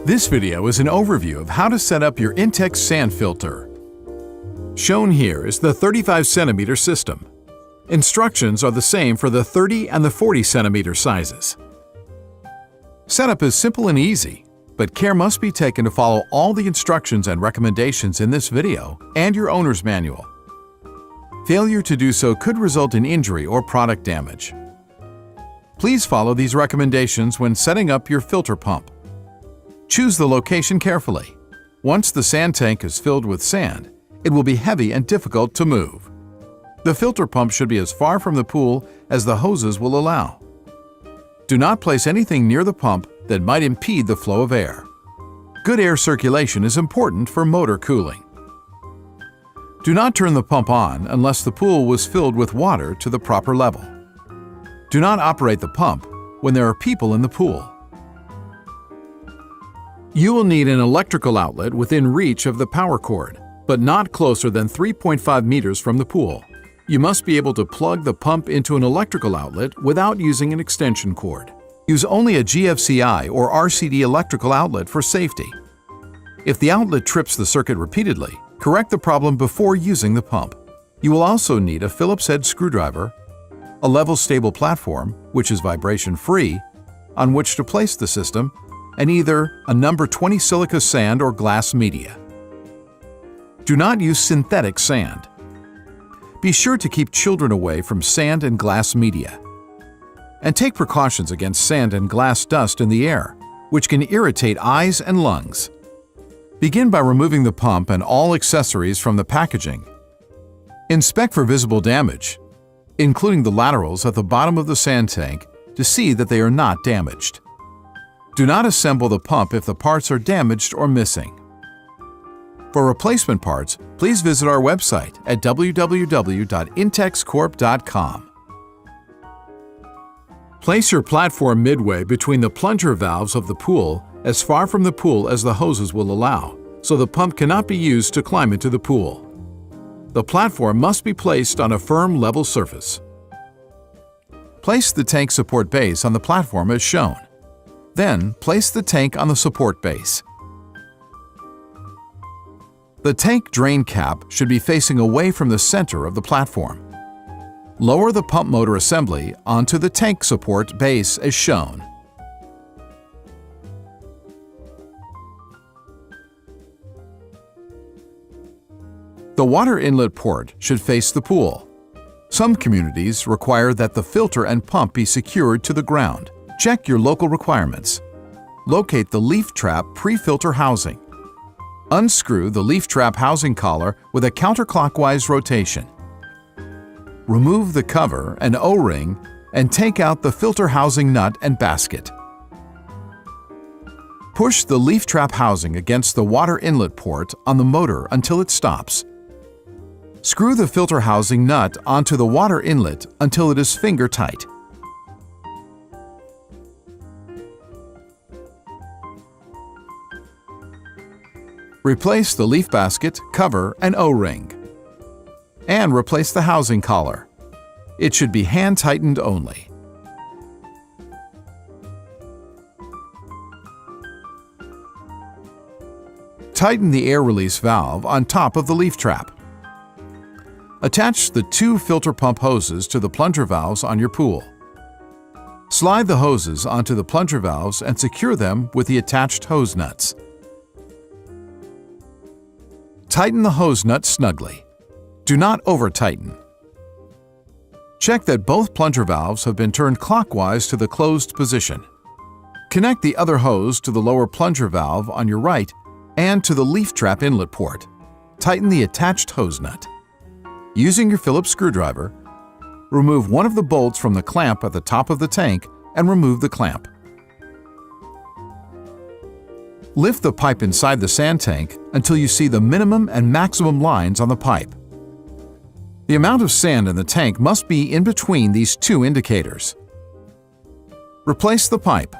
This video is an overview of how to set up your INTEX sand filter. Shown here is the 35 cm system. Instructions are the same for the 30 and the 40 cm sizes. Setup is simple and easy, but care must be taken to follow all the instructions and recommendations in this video and your owner's manual. Failure to do so could result in injury or product damage. Please follow these recommendations when setting up your filter pump. Choose the location carefully. Once the sand tank is filled with sand, it will be heavy and difficult to move. The filter pump should be as far from the pool as the hoses will allow. Do not place anything near the pump that might impede the flow of air. Good air circulation is important for motor cooling. Do not turn the pump on unless the pool was filled with water to the proper level. Do not operate the pump when there are people in the pool. You will need an electrical outlet within reach of the power cord, but not closer than 3.5 meters from the pool. You must be able to plug the pump into an electrical outlet without using an extension cord. Use only a GFCI or RCD electrical outlet for safety. If the outlet trips the circuit repeatedly, correct the problem before using the pump. You will also need a Phillips head screwdriver, a level stable platform, which is vibration-free, on which to place the system, and either a number 20 silica sand or glass media. Do not use synthetic sand. Be sure to keep children away from sand and glass media. And take precautions against sand and glass dust in the air, which can irritate eyes and lungs. Begin by removing the pump and all accessories from the packaging. Inspect for visible damage, including the laterals at the bottom of the sand tank, to see that they are not damaged. Do not assemble the pump if the parts are damaged or missing. For replacement parts, please visit our website at www.intexcorp.com. Place your platform midway between the plunger valves of the pool, as far from the pool as the hoses will allow, so the pump cannot be used to climb into the pool. The platform must be placed on a firm, level surface. Place the tank support base on the platform as shown. Then, place the tank on the support base. The tank drain cap should be facing away from the center of the platform. Lower the pump motor assembly onto the tank support base as shown. The water inlet port should face the pool. Some communities require that the filter and pump be secured to the ground. Check your local requirements. Locate the leaf trap pre-filter housing. Unscrew the leaf trap housing collar with a counterclockwise rotation. Remove the cover and O-ring and take out the filter housing nut and basket. Push the leaf trap housing against the water inlet port on the motor until it stops. Screw the filter housing nut onto the water inlet until it is finger tight. Replace the leaf basket, cover, and O-ring. And replace the housing collar. It should be hand-tightened only. Tighten the air release valve on top of the leaf trap. Attach the two filter pump hoses to the plunger valves on your pool. Slide the hoses onto the plunger valves and secure them with the attached hose nuts. Tighten the hose nut snugly. Do not over-tighten. Check that both plunger valves have been turned clockwise to the closed position. Connect the other hose to the lower plunger valve on your right and to the leaf trap inlet port. Tighten the attached hose nut. Using your Phillips screwdriver, remove one of the bolts from the clamp at the top of the tank and remove the clamp. Lift the pipe inside the sand tank until you see the minimum and maximum lines on the pipe. The amount of sand in the tank must be in between these two indicators. Replace the pipe.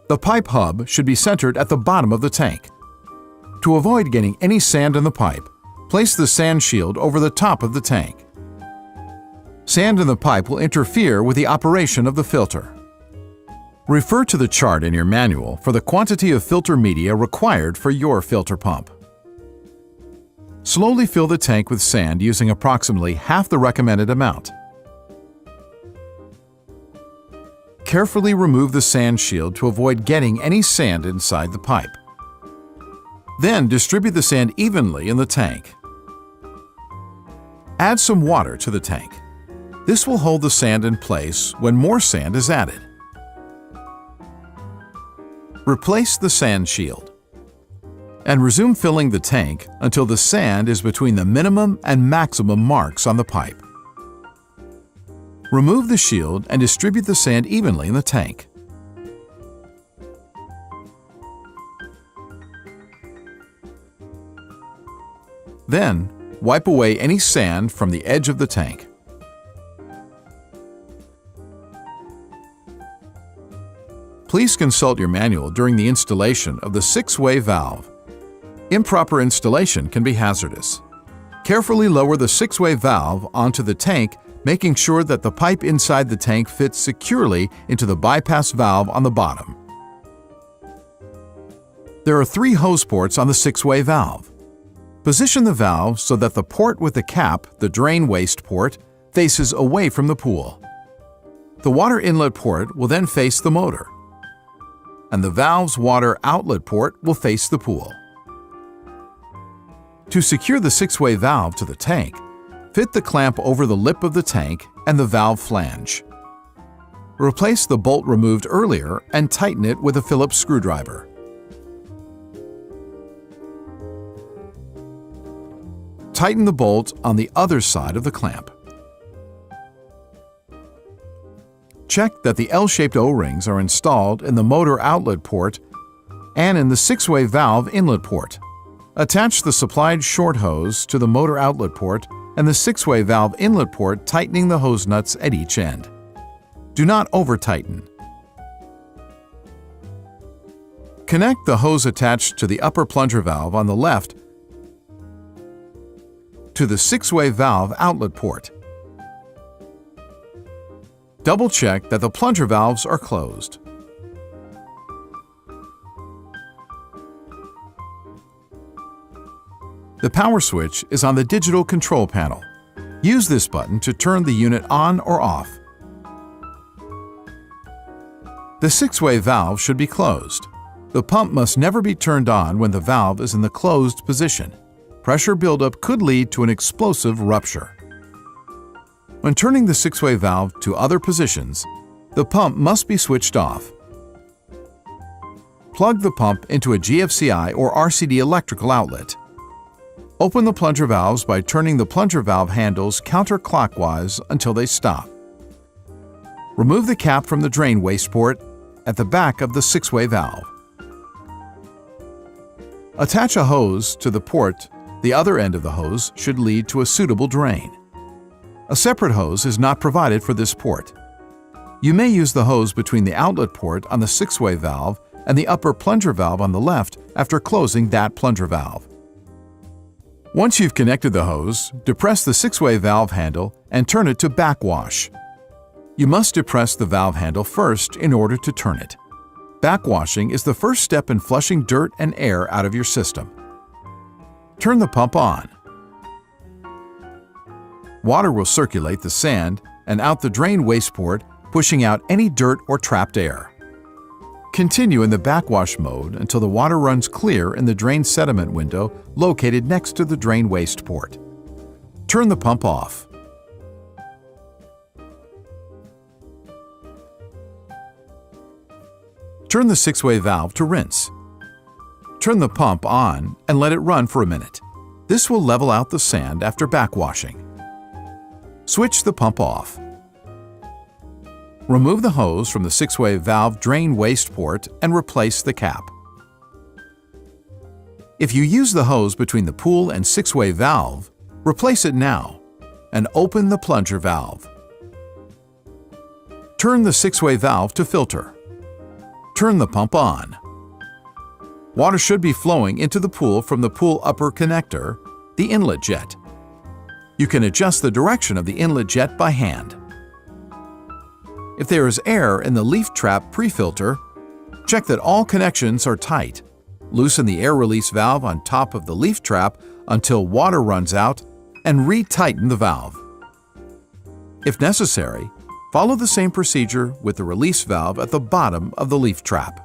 The pipe hub should be centered at the bottom of the tank. To avoid getting any sand in the pipe, place the sand shield over the top of the tank. Sand in the pipe will interfere with the operation of the filter. Refer to the chart in your manual for the quantity of filter media required for your filter pump. Slowly fill the tank with sand using approximately half the recommended amount. Carefully remove the sand shield to avoid getting any sand inside the pipe. Then distribute the sand evenly in the tank. Add some water to the tank. This will hold the sand in place when more sand is added. Replace the sand shield and resume filling the tank until the sand is between the minimum and maximum marks on the pipe. Remove the shield and distribute the sand evenly in the tank. Then, wipe away any sand from the edge of the tank. Please consult your manual during the installation of the 6-way valve. Improper installation can be hazardous. Carefully lower the 6-way valve onto the tank, making sure that the pipe inside the tank fits securely into the bypass valve on the bottom. There are 3 hose ports on the 6-way valve. Position the valve so that the port with the cap, the drain waste port, faces away from the pool. The water inlet port will then face the motor, and the valve's water outlet port will face the pool. To secure the 6-way valve to the tank, fit the clamp over the lip of the tank and the valve flange. Replace the bolt removed earlier and tighten it with a Phillips screwdriver. Tighten the bolt on the other side of the clamp. Check that the L-shaped O-rings are installed in the motor outlet port and in the 6-way valve inlet port. Attach the supplied short hose to the motor outlet port and the 6-way valve inlet port, tightening the hose nuts at each end. Do not over-tighten. Connect the hose attached to the upper plunger valve on the left to the 6-way valve outlet port. Double-check that the plunger valves are closed. The power switch is on the digital control panel. Use this button to turn the unit on or off. The 6-way valve should be closed. The pump must never be turned on when the valve is in the closed position. Pressure buildup could lead to an explosive rupture. When turning the 6-way valve to other positions, the pump must be switched off. Plug the pump into a GFCI or RCD electrical outlet. Open the plunger valves by turning the plunger valve handles counterclockwise until they stop. Remove the cap from the drain waste port at the back of the 6-way valve. Attach a hose to the port. The other end of the hose should lead to a suitable drain. A separate hose is not provided for this port. You may use the hose between the outlet port on the 6-way valve and the upper plunger valve on the left after closing that plunger valve. Once you've connected the hose, depress the 6-way valve handle and turn it to backwash. You must depress the valve handle first in order to turn it. Backwashing is the first step in flushing dirt and air out of your system. Turn the pump on. Water will circulate the sand and out the drain waste port, pushing out any dirt or trapped air. Continue in the backwash mode until the water runs clear in the drain sediment window located next to the drain waste port. Turn the pump off. Turn the 6-way valve to rinse. Turn the pump on and let it run for a minute. This will level out the sand after backwashing. Switch the pump off. Remove the hose from the 6-way valve drain waste port and replace the cap. If you use the hose between the pool and 6-way valve, replace it now and open the plunger valve. Turn the 6-way valve to filter. Turn the pump on. Water should be flowing into the pool from the pool upper connector, the inlet jet. You can adjust the direction of the inlet jet by hand. If there is air in the leaf trap pre-filter, check that all connections are tight. Loosen the air release valve on top of the leaf trap until water runs out and retighten the valve. If necessary, follow the same procedure with the release valve at the bottom of the leaf trap.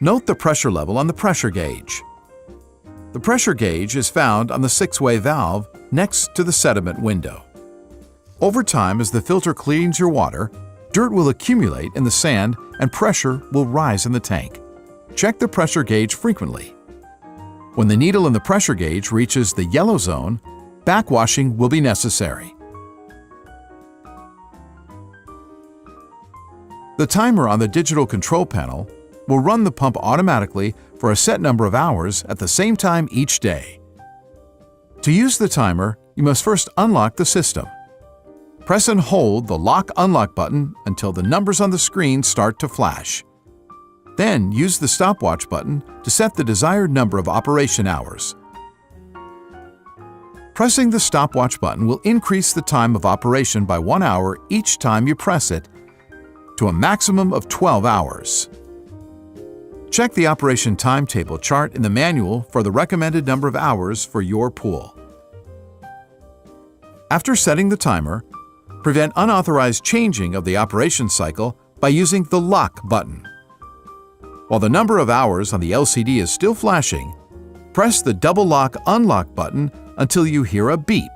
Note the pressure level on the pressure gauge. The pressure gauge is found on the 6-way valve next to the sediment window. Over time, as the filter cleans your water, dirt will accumulate in the sand and pressure will rise in the tank. Check the pressure gauge frequently. When the needle in the pressure gauge reaches the yellow zone, backwashing will be necessary. The timer on the digital control panel will run the pump automatically for a set number of hours at the same time each day. To use the timer, you must first unlock the system. Press and hold the lock-unlock button until the numbers on the screen start to flash. Then use the stopwatch button to set the desired number of operation hours. Pressing the stopwatch button will increase the time of operation by 1 hour each time you press it to a maximum of 12 hours. Check the operation timetable chart in the manual for the recommended number of hours for your pool. After setting the timer, prevent unauthorized changing of the operation cycle by using the lock button. While the number of hours on the LCD is still flashing, press the double lock unlock button until you hear a beep.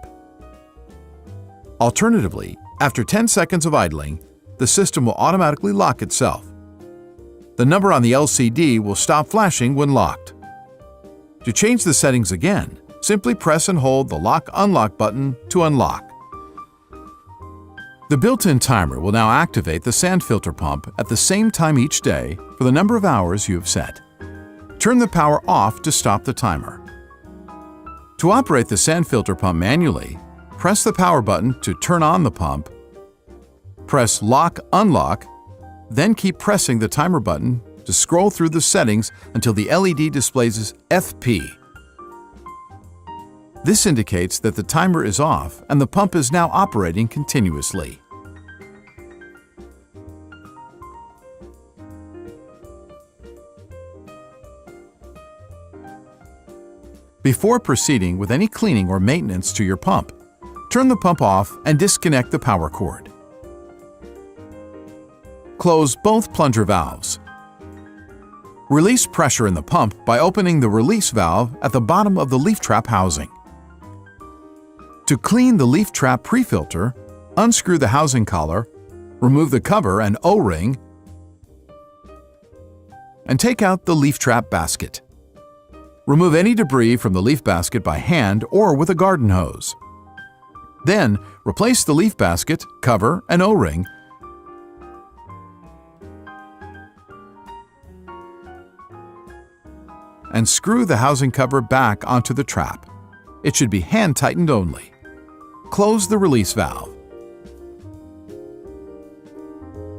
Alternatively, after 10 seconds of idling, the system will automatically lock itself. The number on the LCD will stop flashing when locked. To change the settings again, simply press and hold the lock-unlock button to unlock. The built-in timer will now activate the sand filter pump at the same time each day for the number of hours you have set. Turn the power off to stop the timer. To operate the sand filter pump manually, press the power button to turn on the pump, press lock-unlock, then keep pressing the timer button to scroll through the settings until the LED displays FP. This indicates that the timer is off and the pump is now operating continuously. Before proceeding with any cleaning or maintenance to your pump, turn the pump off and disconnect the power cord. Close both plunger valves. Release pressure in the pump by opening the release valve at the bottom of the leaf trap housing. To clean the leaf trap pre-filter, unscrew the housing collar, remove the cover and O-ring, and take out the leaf trap basket. Remove any debris from the leaf basket by hand or with a garden hose. Then, replace the leaf basket, cover, and O-ring and screw the housing cover back onto the trap. It should be hand-tightened only. Close the release valve.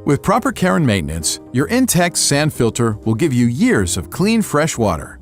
With proper care and maintenance, your INTEX sand filter will give you years of clean, fresh water.